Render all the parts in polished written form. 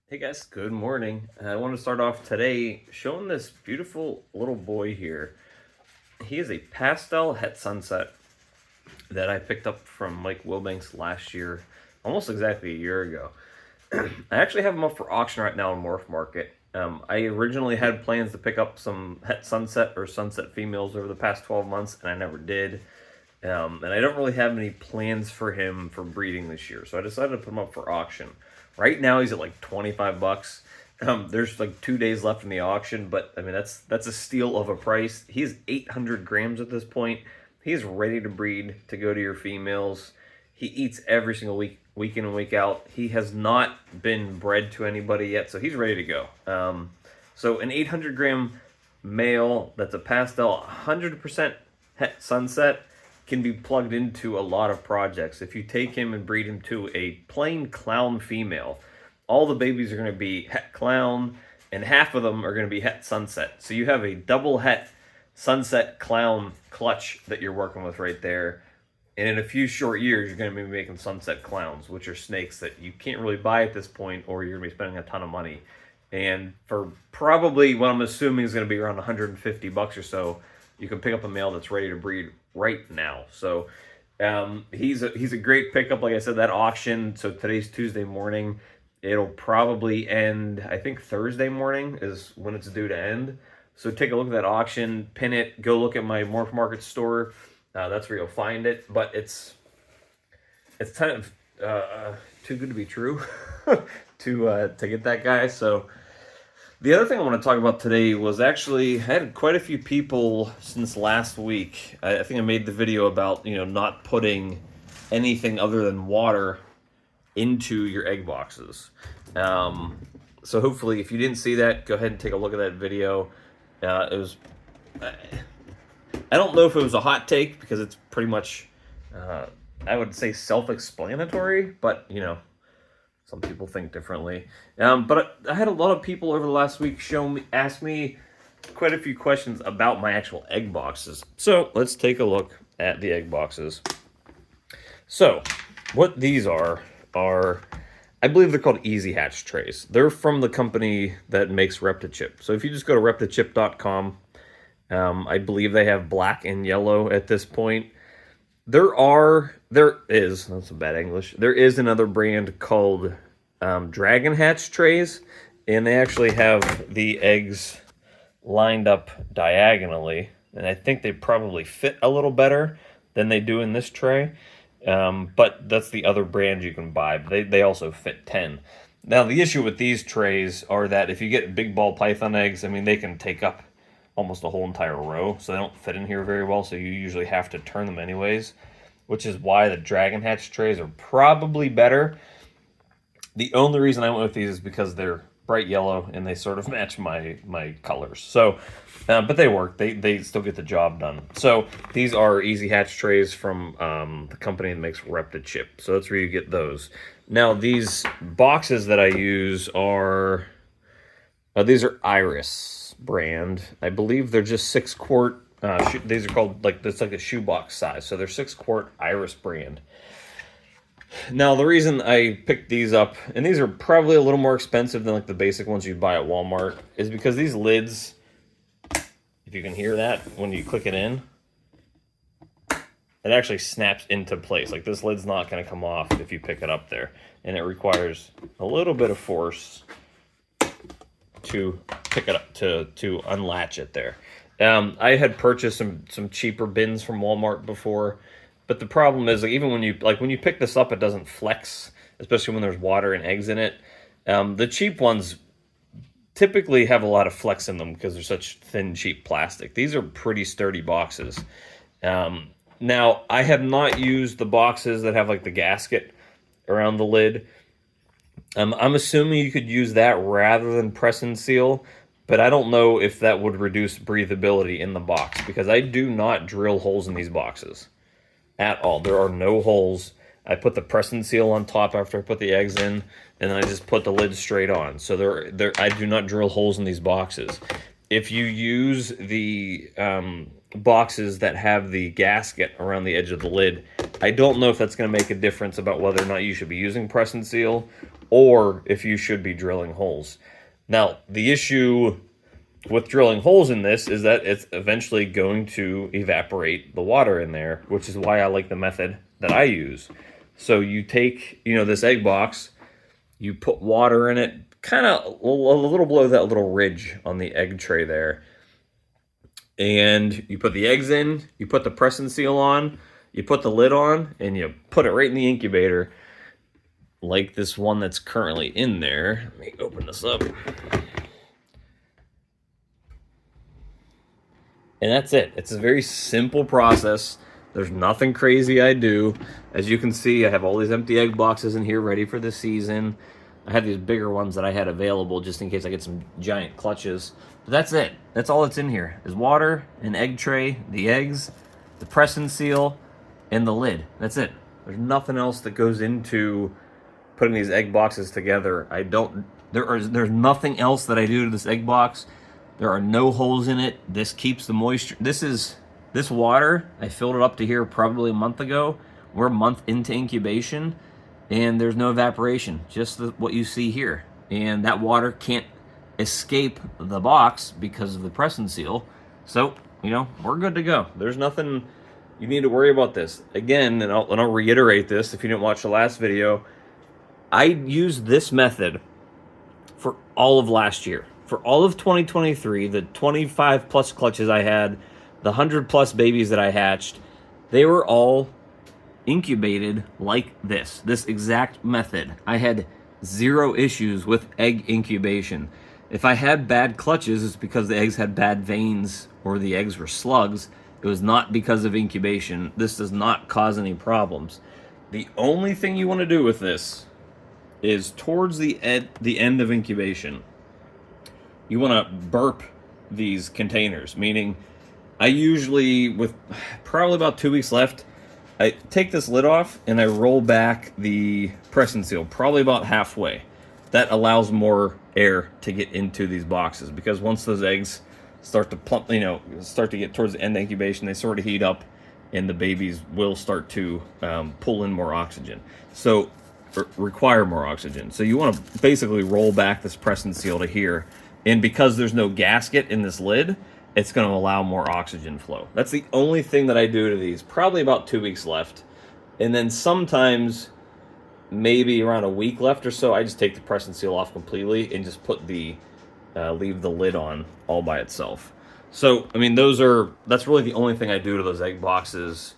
Hey guys, good morning. I want to start off today showing this beautiful little boy here. He is a pastel het sunset that I picked up from Mike Wilbanks last year, almost exactly a year ago. I actually have him up for auction right now in Morph Market. I originally had plans to pick up some het sunset or sunset females over the past 12 months, and I never did. And I don't really have any plans for him for breeding this year, so I decided to put him up for auction. Right now he's at like 25 bucks. There's like 2 days left in the auction, but I mean that's a steal of a price. He's 800 grams at this point. He's ready to breed to go to your females. He eats every single week in and week out. He has not been bred to anybody yet, so he's ready to go. So an 800 gram male that's a pastel 100% het sunset can be plugged into a lot of projects. If you take him and breed him to a plain clown female, all the babies are going to be het clown, and half of them are going to be het sunset. So you have a double het sunset clown clutch that you're working with right there. And in a few short years, you're going to be making sunset clowns, which are snakes that you can't really buy at this point, or you're going to be spending a ton of money. And for probably what I'm assuming is going to be around 150 bucks or so, you can pick up a male that's ready to breed right now. So he's a great pickup. Like I said, that auction, so today's Tuesday morning. It'll probably end, I think Thursday morning is when it's due to end. So take a look at that auction, pin it, go look at my Morph Market store. That's where you'll find it. But it's kind of too good to be true to get that guy. So the other thing I want to talk about today was actually I had quite a few people since last week. I think I made the video about not putting anything other than water into your egg boxes. So hopefully, if you didn't see that, go ahead and take a look at that video. It was I don't know if it was a hot take because it's pretty much I would say self-explanatory, but some people think differently. But I had a lot of people over the last week ask me quite a few questions about my actual egg boxes. So let's take a look at the egg boxes. So what these are I believe they're called Easy Hatch trays. They're from the company that makes Reptichip. So if you just go to reptichip.com, I believe they have black and yellow at this point. There is, that's some bad English, there is another brand called Dragon Hatch trays, and they actually have the eggs lined up diagonally, and I think they probably fit a little better than they do in this tray, but that's the other brand you can buy. They also fit 10. Now, the issue with these trays are that if you get big ball python eggs, I mean, they can take up almost a whole entire row, so they don't fit in here very well, so you usually have to turn them anyways, which is why the Dragon Hatch trays are probably better. The only reason I went with these is because they're bright yellow and they sort of match my colors. So, but they work. They still get the job done. So these are Easy Hatch trays from the company that makes Reptichip. So that's where you get those. Now these boxes that I use are these are Iris brand. I believe they're just 6-quart. These are called it's like a shoebox size. So they're 6-quart Iris brand. Now, the reason I picked these up, and these are probably a little more expensive than like the basic ones you buy at Walmart, is because these lids, if you can hear that when you click it in, it actually snaps into place. Like this lid's not going to come off if you pick it up there, and it requires a little bit of force to pick it up, to unlatch it there. I had purchased some cheaper bins from Walmart before, but the problem is, like, even when you pick this up, it doesn't flex, especially when there's water and eggs in it. The cheap ones typically have a lot of flex in them because they're such thin, cheap plastic. These are pretty sturdy boxes. Now, I have not used the boxes that have like the gasket around the lid. I'm assuming you could use that rather than press and seal, but I don't know if that would reduce breathability in the box because I do not drill holes in these boxes at all. There are no holes. I put the press and seal on top after I put the eggs in, and then I just put the lid straight on. So I do not drill holes in these boxes. If you use the boxes that have the gasket around the edge of the lid. I don't know if that's going to make a difference about whether or not you should be using press and seal or if you should be drilling holes. Now, the issue with drilling holes in this is that it's eventually going to evaporate the water in there, which is why I like the method that I use. So you take, this egg box, you put water in it, kind of a little below that little ridge on the egg tray there. And you put the eggs in, you put the press and seal on, you put the lid on, and you put it right in the incubator, like this one that's currently in there. Let me open this up. And that's it. It's a very simple process. There's nothing crazy I do. As you can see, I have all these empty egg boxes in here ready for the season. I have these bigger ones that I had available just in case I get some giant clutches. But that's it. That's all that's in here is water, an egg tray, the eggs, the press and seal, and the lid. That's it. There's nothing else that goes into putting these egg boxes together. There's nothing else that I do to this egg box. There are no holes in it. This keeps the moisture. This water, I filled it up to here probably a month ago. We're a month into incubation, and there's no evaporation, just what you see here. And that water can't escape the box because of the press and seal. So, we're good to go. There's nothing you need to worry about this. Again, and I'll reiterate this if you didn't watch the last video, I used this method for all of last year. For all of 2023, the 25 plus clutches I had, the 100 plus babies that I hatched, they were all incubated like this exact method. I had zero issues with egg incubation. If I had bad clutches, it's because the eggs had bad veins or the eggs were slugs. It was not because of incubation. This does not cause any problems. The only thing you want to do with this is towards the end of incubation, you want to burp these containers, meaning I usually, with probably about 2 weeks left, I take this lid off and I roll back the press and seal, probably about halfway. That allows more air to get into these boxes, because once those eggs start to plump, start to get towards the end of incubation, they sort of heat up and the babies will start to pull in more oxygen. So, require more oxygen. So you want to basically roll back this press and seal to here. And because there's no gasket in this lid, it's going to allow more oxygen flow. That's the only thing that I do to these. Probably about 2 weeks left. And then sometimes, maybe around a week left or so, I just take the press and seal off completely and just put leave the lid on all by itself. So, that's really the only thing I do to those egg boxes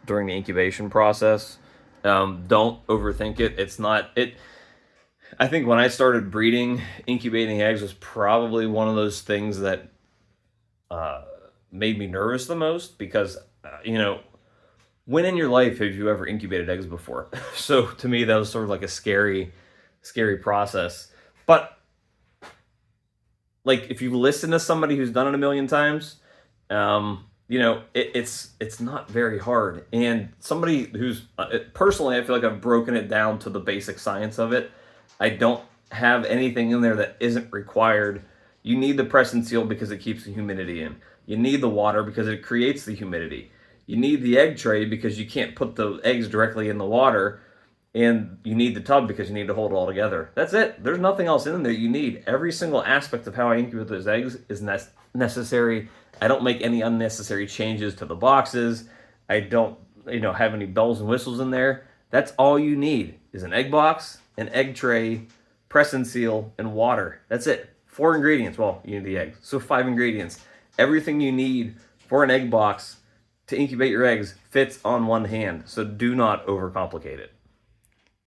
during the incubation process. Don't overthink it. I think when I started breeding, incubating eggs was probably one of those things that made me nervous the most, because, when in your life have you ever incubated eggs before? So to me, that was sort of like a scary process. But if you listen to somebody who's done it a million times, it's not very hard. And somebody who's, personally, I feel like I've broken it down to the basic science of it. I don't have anything in there that isn't required. You need the press and seal because it keeps the humidity in. You need the water because it creates the humidity. You need the egg tray because you can't put the eggs directly in the water. And you need the tub because you need to hold it all together. That's it. There's nothing else in there you need. Every single aspect of how I incubate those eggs is necessary. I don't make any unnecessary changes to the boxes. I don't, have any bells and whistles in there. That's all you need is an egg box, an egg tray, press and seal, and water. That's it. 4 ingredients. Well, you need the eggs. So 5 ingredients. Everything you need for an egg box to incubate your eggs fits on one hand. So do not overcomplicate it.